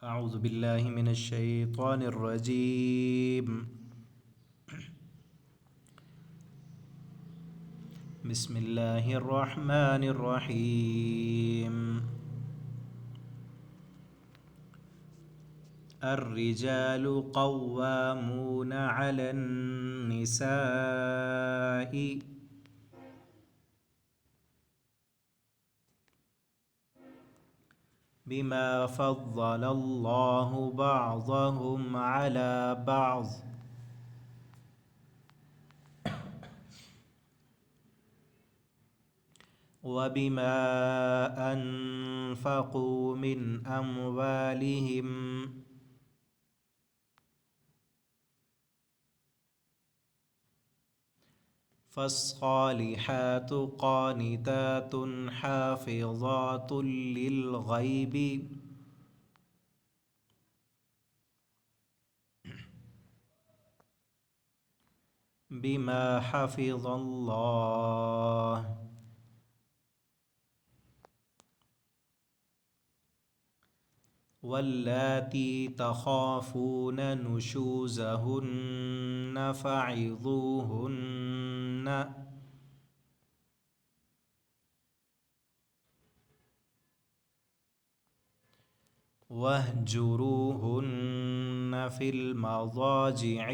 أعوذ بالله من الشيطان الرجيم. بسم الله الرحمن الرحيم. الرجال قوامون على النساء بما فضل الله بعضهم على بعض وبما أنفقوا من أموالهم فالصالحات قانتات حافظات للغيب بما حفظ الله واللاتي تخافون نشوزهن فعظوهن واهجروهن في المضاجع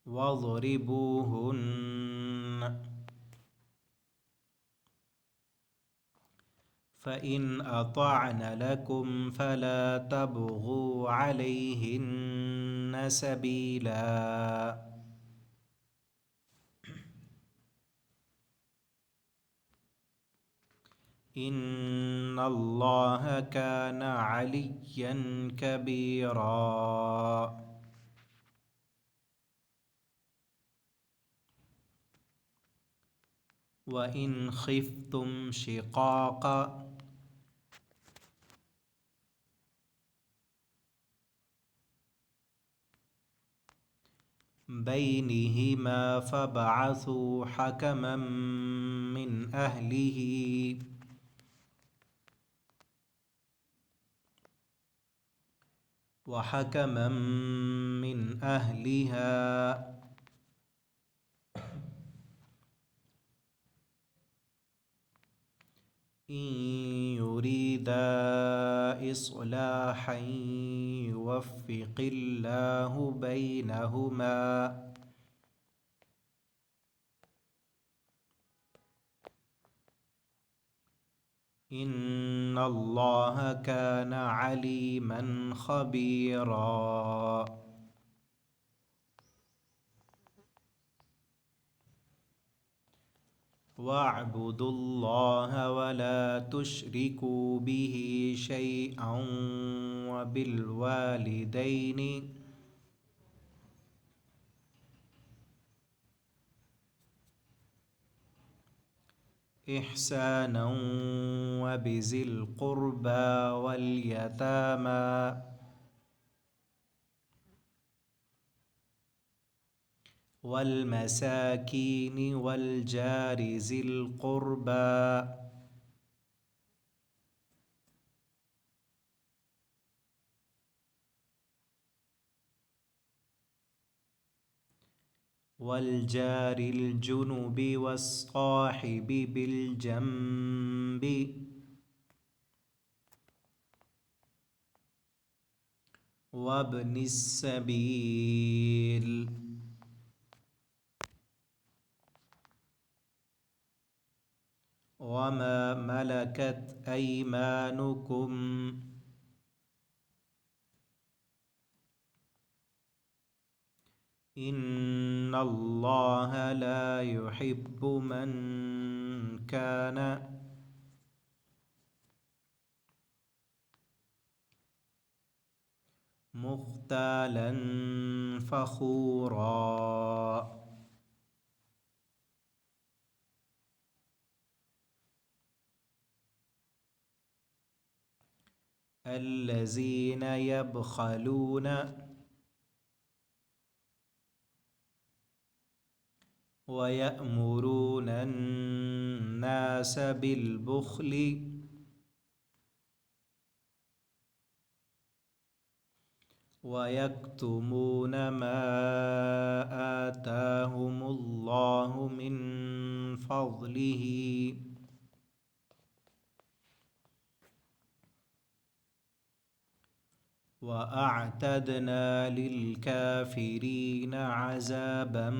واضربوهن فإن أطعن لكم فلا تبغوا عليهن سبيلا إن الله كان عليا كبيرا. وإن خفتم شقاق بينهما فابعثوا حكما من أهله وحكما من أهلها إن يريدا إصلاحا يوفق الله بينهما إن الله كان عليما خبيرا. واعبدوا الله ولا تشركوا به شيئا وبالوالدين إحسانا وبذي القربى واليتامى والمساكين والجار ذي القربى والجار الجنب والصاحب بالجنب وابن السبيل وما ملكت أيمانكم إن الله لا يحب من كان مختالا فخورا. الذين يبخلون ويأمرون الناس بالبخل ويكتمون ما آتاهم الله من فضله وأعتدنا للكافرين عذابا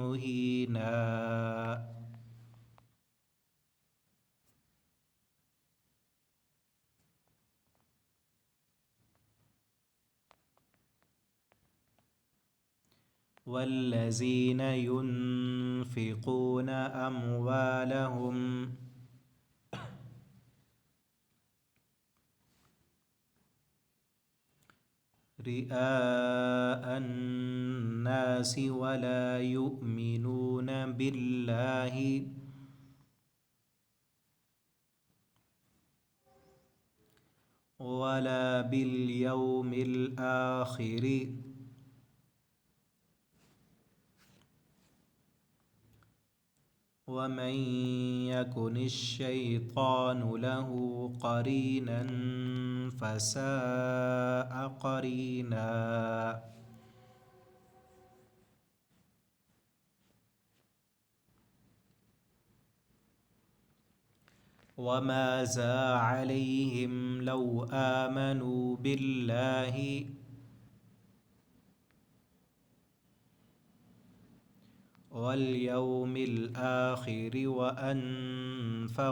مهينا. والذين ينفقون أموالهم رئاء الناس ولا يؤمنون بالله ولا باليوم الآخر ومن يكن الشيطان له قرينا فساء قرينا. وماذا عليهم لو آمنوا بالله واليوم الآخر وأنفقوا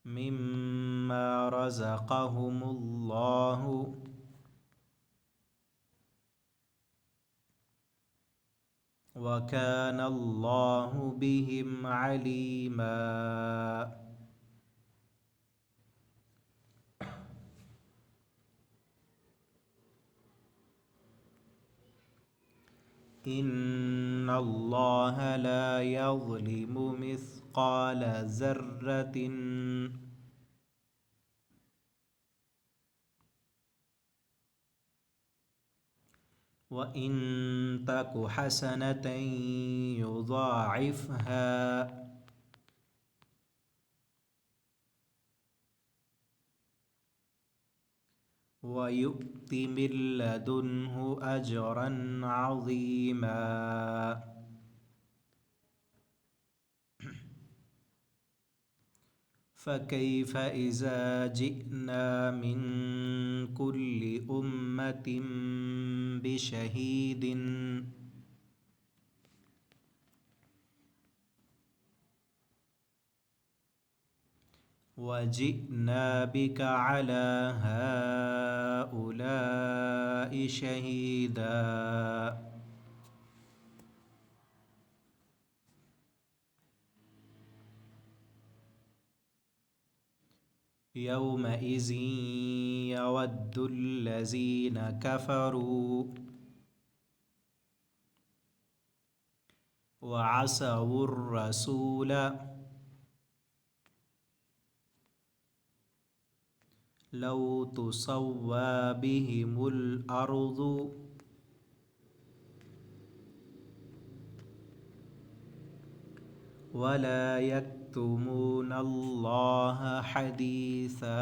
مما رزقهم الله وكان الله بهم عليما. إن الله لا يظلم مثقال ذرة وإن تك حسنة يضاعفها ويؤت من لدنه أجرا عظيما. فكيف إذا جئنا من كل أمة بشهيد وجئنا بك على هؤلاء شهيدا. يومئذ يود الذين كفروا وعصوا الرسول لو تسوى بهم الأرض ولا يكتمون الله حديثا.